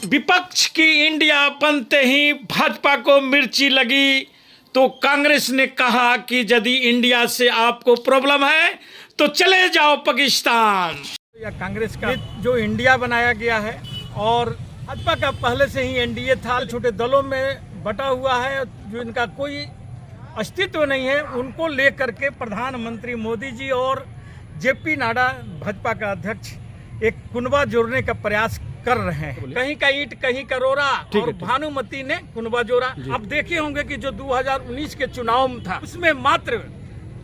विपक्ष की इंडिया बनते ही भाजपा को मिर्ची लगी तो कांग्रेस ने कहा कि यदि इंडिया से आपको प्रॉब्लम है तो चले जाओ पाकिस्तान। या कांग्रेस का जो इंडिया बनाया गया है और भाजपा का पहले से ही एनडीए था, छोटे दलों में बटा हुआ है, जो इनका कोई अस्तित्व नहीं है, उनको लेकर के प्रधानमंत्री मोदी जी और जेपी नड्डा भाजपा का अध्यक्ष एक कुनबा जोड़ने का प्रयास कर रहे हैं। कहीं का ईंट कहीं का रोरा और भानुमति ने कुनबा जोड़ा। अब देखे होंगे कि जो 2019 के चुनाव में था उसमें मात्र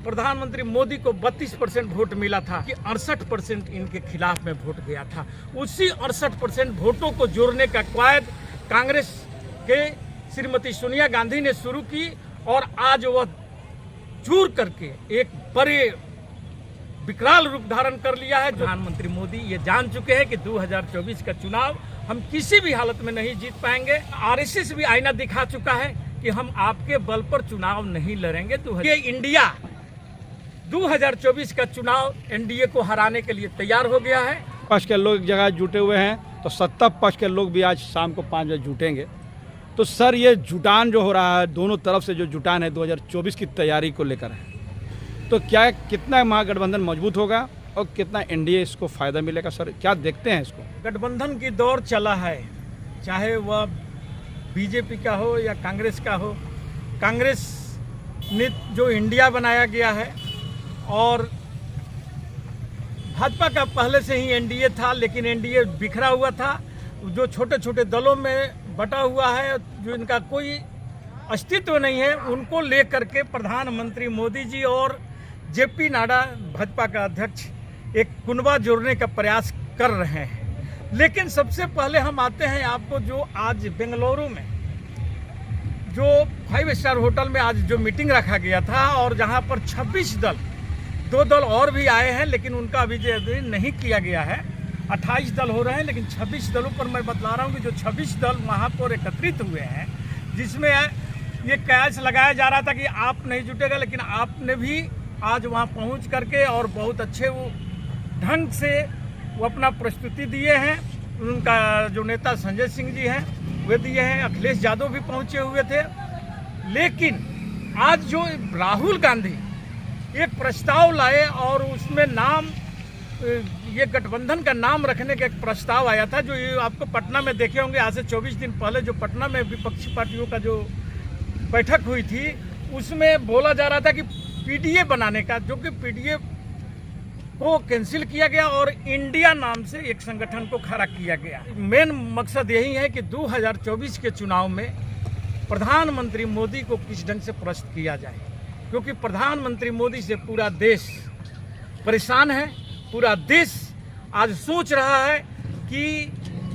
प्रधानमंत्री मोदी को 32% वोट मिला था कि 68% इनके खिलाफ में वोट गया था। उसी 68% वोटों को जोड़ने का कवायद कांग्रेस के श्रीमती सोनिया गांधी ने शुरू की और आज वह चूर करके एक बड़े विकराल रूप धारण कर लिया है। प्रधानमंत्री मोदी ये जान चुके हैं कि 2024 का चुनाव हम किसी भी हालत में नहीं जीत पाएंगे। आरएसएस भी आईना दिखा चुका है कि हम आपके बल पर चुनाव नहीं लड़ेंगे। ये इंडिया 2024 का चुनाव एनडीए को हराने के लिए तैयार हो गया है। पक्ष के लोग एक जगह जुटे हुए हैं तो सत्ता पक्ष के लोग भी आज शाम को 5 बजे जुटेंगे। तो सर, ये जुटान जो हो रहा है, दोनों तरफ से जो जुटान है 2024 की तैयारी को लेकर है, तो क्या कितना महागठबंधन मजबूत होगा और कितना एनडीए इसको फायदा मिलेगा? सर, क्या देखते हैं इसको? गठबंधन की दौर चला है, चाहे वह बीजेपी का हो या कांग्रेस का हो। कांग्रेस ने जो इंडिया बनाया गया है और भाजपा का पहले से ही एनडीए था, लेकिन एनडीए बिखरा हुआ था, जो छोटे छोटे दलों में बटा हुआ है, जो इनका कोई अस्तित्व नहीं है, उनको लेकर के प्रधानमंत्री मोदी जी और जेपी नड्डा भाजपा का अध्यक्ष एक कुनबा जोड़ने का प्रयास कर रहे हैं। लेकिन सबसे पहले हम आते हैं आपको जो आज बेंगलुरु में जो 5 स्टार होटल में आज जो मीटिंग रखा गया था और जहां पर 26 दल, 2 दल और भी आए हैं लेकिन उनका अभी नहीं किया गया है। 28 दल हो रहे हैं, लेकिन 26 दलों पर मैं बतला रहा हूँ कि जो 26 दल वहाँ पर एकत्रित हुए हैं, जिसमें ये कयास लगाया जा रहा था कि आप नहीं जुटेगा, लेकिन आपने भी आज वहाँ पहुँच करके और बहुत अच्छे वो ढंग से वो अपना प्रस्तुति दिए हैं। उनका जो नेता संजय सिंह जी हैं वे दिए हैं, अखिलेश यादव भी पहुँचे हुए थे। लेकिन आज जो राहुल गांधी एक प्रस्ताव लाए और उसमें नाम, ये गठबंधन का नाम रखने का एक प्रस्ताव आया था, जो ये आपको पटना में देखे होंगे। आज से 24 दिन पहले जो पटना में विपक्षी पार्टियों का जो बैठक हुई थी, उसमें बोला जा रहा था कि पीडीए बनाने का, जो कि पीडीए को कैंसिल किया गया और इंडिया नाम से एक संगठन को खड़ा किया गया। मेन मकसद यही है कि 2024 के चुनाव में प्रधानमंत्री मोदी को किस ढंग से परास्त किया जाए, क्योंकि प्रधानमंत्री मोदी से पूरा देश परेशान है। पूरा देश आज सोच रहा है कि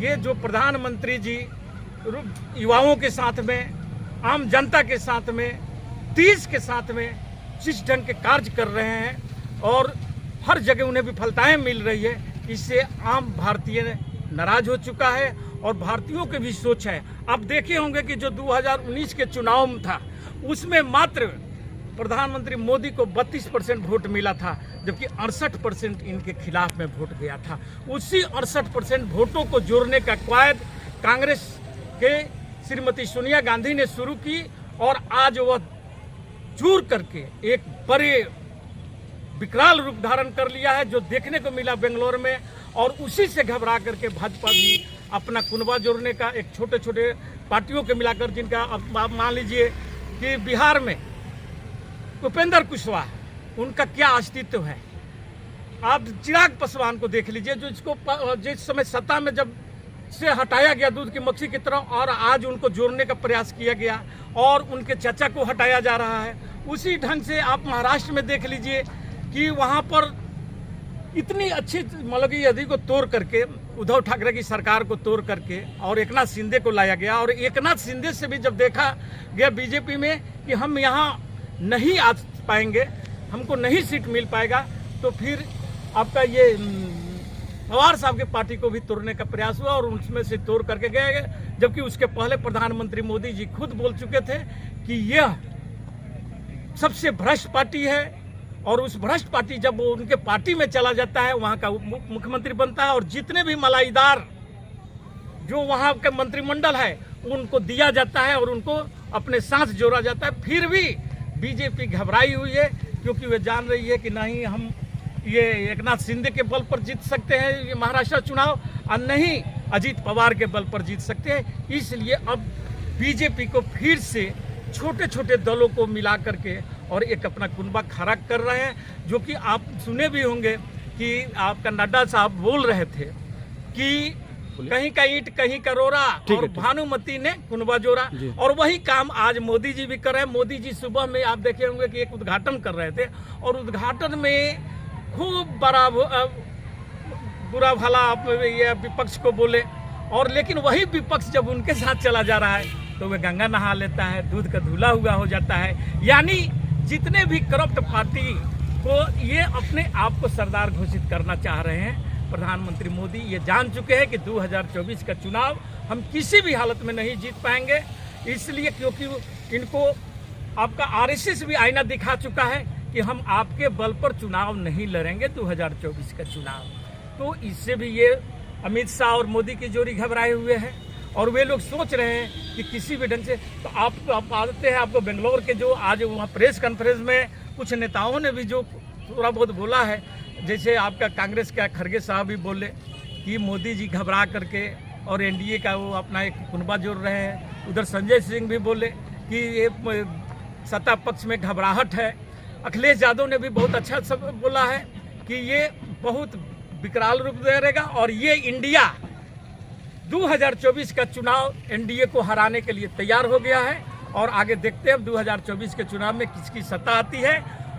ये जो प्रधानमंत्री जी युवाओं के साथ में, आम जनता के साथ में, देश के साथ में जिस ढंग के कार्य कर रहे हैं और हर जगह उन्हें विफलताएं मिल रही है, इससे आम भारतीय नाराज हो चुका है और भारतीयों की भी सोच है। आप देखे होंगे कि जो 2019 के चुनाव में था उसमें मात्र प्रधानमंत्री मोदी को 32% वोट मिला था, जबकि 68% इनके खिलाफ में वोट गया था। उसी 68% वोटों को जोड़ने का कवायद कांग्रेस के श्रीमती सोनिया गांधी ने शुरू की और आज वह चूर करके एक बड़े विकराल रूप धारण कर लिया है, जो देखने को मिला बेंगलुरु में। और उसी से घबरा करके भाजपा भी अपना कुनबा जोड़ने का एक छोटे छोटे पार्टियों के मिलाकर, जिनका आप मान लीजिए कि बिहार में उपेंद्र कुशवाहा, उनका क्या अस्तित्व है। आप चिराग पासवान को देख लीजिए, जो इसको जिस समय सत्ता में जब से हटाया गया दूध की मक्खी की तरह, और आज उनको जोड़ने का प्रयास किया गया और उनके चाचा को हटाया जा रहा है। उसी ढंग से आप महाराष्ट्र में देख लीजिए कि वहाँ पर इतनी अच्छी मतलब की यदि को तोड़ करके, उद्धव ठाकरे की सरकार को तोड़ करके और एकनाथ शिंदे को लाया गया। और एकनाथ शिंदे से भी जब देखा गया बीजेपी में कि हम यहाँ नहीं आ पाएंगे, हमको नहीं सीट मिल पाएगा, तो फिर आपका ये पवार साहब के पार्टी को भी तोड़ने का प्रयास हुआ और उसमें से तोड़ करके गए। जबकि उसके पहले प्रधानमंत्री मोदी जी खुद बोल चुके थे कि यह सबसे भ्रष्ट पार्टी है और उस भ्रष्ट पार्टी जब वो उनके पार्टी में चला जाता है, वहाँ का मुख्यमंत्री बनता है और जितने भी मलाईदार जो वहाँ का मंत्रिमंडल है उनको दिया जाता है और उनको अपने साथ जोड़ा जाता है। फिर भी बीजेपी घबराई हुई है, क्योंकि वे जान रही है कि नहीं हम ये एकनाथ शिंदे के बल पर जीत सकते हैं ये महाराष्ट्र चुनाव, और नहीं अजीत पवार के बल पर जीत सकते हैं। इसलिए अब बीजेपी को फिर से छोटे छोटे दलों को मिला करके और एक अपना कुनबा खड़ा कर रहे हैं। जो कि आप सुने भी होंगे कि आपका नड्डा साहब बोल रहे थे कि कहीं का ईंट कहीं का रोरा, और भानुमति ने कुनबा जोड़ा, और वही काम आज मोदी जी भी कर रहे हैं। मोदी जी सुबह में आप देखे होंगे कि एक उद्घाटन कर रहे थे, और उद्घाटन में खूब बड़ा बुरा भला आप ये विपक्ष को बोले, और लेकिन वही विपक्ष जब उनके साथ चला जा रहा है तो वे गंगा नहा लेता है, दूध का धुला हुआ हो जाता है। यानी जितने भी करप्ट पार्टी को ये अपने आप को सरदार घोषित करना चाह रहे हैं। प्रधानमंत्री मोदी ये जान चुके हैं कि 2024 का चुनाव हम किसी भी हालत में नहीं जीत पाएंगे, इसलिए क्योंकि इनको आपका आरएसएस भी आईना दिखा चुका है कि हम आपके बल पर चुनाव नहीं लड़ेंगे 2024 का चुनाव। तो इससे भी ये अमित शाह और मोदी की जोड़ी घबराए हुए हैं, और वे लोग सोच रहे हैं कि किसी भी ढंग से। तो आप आते हैं, आपको बेंगलोर के जो आज वहाँ प्रेस कॉन्फ्रेंस में कुछ नेताओं ने भी जो थोड़ा बहुत बोला है, जैसे आपका कांग्रेस का खड़गे साहब भी बोले कि मोदी जी घबरा करके और एनडीए का वो अपना एक कुनबा जोड़ रहे हैं। उधर संजय सिंह भी बोले कि ये सत्ता पक्ष में घबराहट है। अखिलेश यादव ने भी बहुत अच्छा सब बोला है कि ये बहुत विकराल रूप लेगा, और ये इंडिया 2024 का चुनाव एनडीए को हराने के लिए तैयार हो गया है। और आगे देखते हैं 2024 के चुनाव में किसकी सत्ता आती है,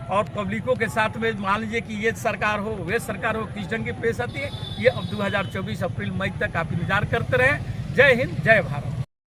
और पब्लिकों के साथ में मान लीजिए कि ये सरकार हो वे सरकार हो, किस ढंग की पेश आती है, ये अब 2024 अप्रैल मई तक आप इंतजार करते रहें। जय हिंद, जय भारत।